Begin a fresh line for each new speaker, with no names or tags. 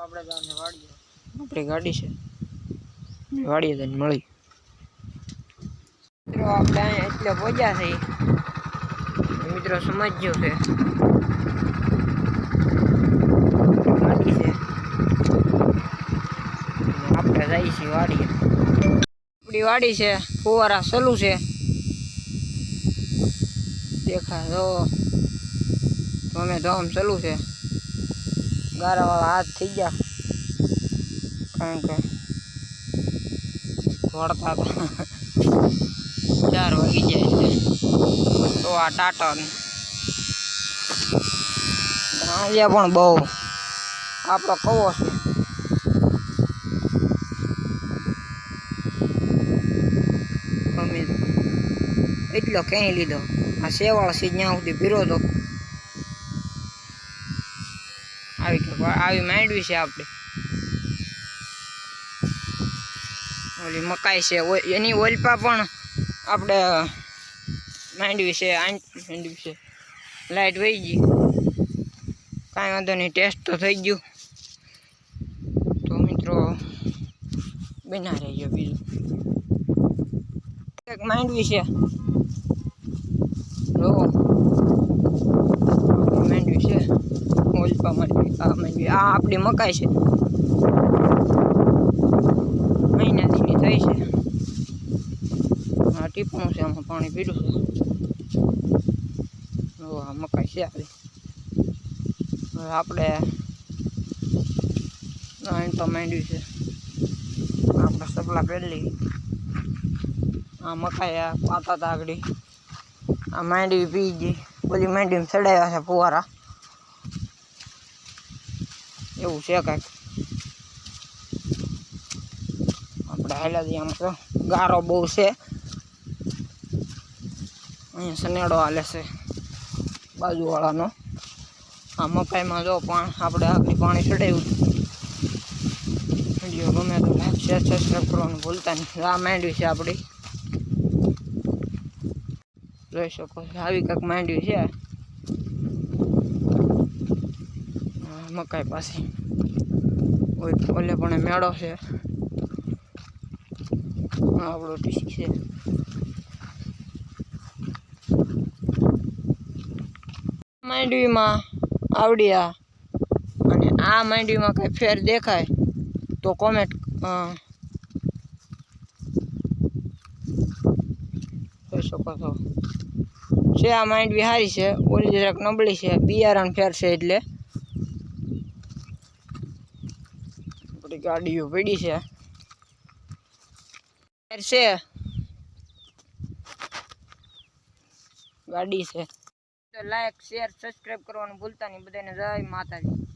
આપણે જાને વાડીએ આપણી ગાડી છે વાડીએ જઈને મળી મિત્રો આપણે અહીંયા એટલે પહોંચ્યા છે મિત્રો સમજ્યો છે ગાડી છે આપણે જઈએ છીએ વાડીએ આપણી વાડી છે ફુવારા ચાલુ છે દેખા જો ધોમે ધોમ ચાલુ છે ગારાવાળા હાથ થઈ ગયા કારણ કે વળતા હતા 4 વાગી જાય છે તો આ ટાટા અહીંયા પણ બહુ આપણો કવો છે અમે એટલો ક્યાંય લીધો આ શેવાળ છે જ્યાં સુધી પીરો તો આવી માંડવી છે આપણે ઓલી મકાઈ છે એની ઓલપા પણ આપણે માંડવી છે માંડવી છે લાઈટ વહી ગઈ કાંઈ વાંધો નહીં ટેસ્ટ તો થઈ ગયું તો મિત્રો બના રહેજો બીજું એક માંડવી છે જો માંડવી છે ઓલપા માંડવી આ માંડવી આ આપણી મકાઈ છે મહિના દીની થઈ છે આ ટીપણું છે આમાં પાણી પીડું છે આ મકાઈ છે આપણી આપણે તો માંડવી છે આપણે સપલા પહેલી આ મકાઈ આ પાતા હતા આગળ આ માંડવી પી ગઈ ઓલી માંડવીમાં ચડાવ્યા છે ફુવારા એવું છે કાંઈક આપણે હાલ્યા જઈએ આમાં તો ગારો બહુ છે અહીંયા સનેડો હાલે છે બાજુવાળાનો આ મકાઈમાં જો આપણે આગળ પાણી ચડાવ્યું વિડીયો ગમે તો લાઈક શેર સબસ્ક્રાઈબ કરવાનું ભૂલતા નહીં આ માંડવી છે આપણી જોઈ શકો છો આવી કંઈક માંડવી છે મકાઈ પાસે ઓલે પણ મેળો છે આપણો ટીસી છે માંડવીમાં આવડ્યા અને આ માંડવીમાં કઈ ફેર દેખાય તો કોમેન્ટ જોઈ શકો છો છે આ માંડવી સારી છે ઓલી જરાક નબળી છે બિયારણ ફેર છે એટલે આપણી ગાડીઓ પડી છે ગાડી છે તો લાઈક શેર સબસ્ક્રાઈબ કરવાનું ભૂલતા નહીં બધાને જય માતાજી।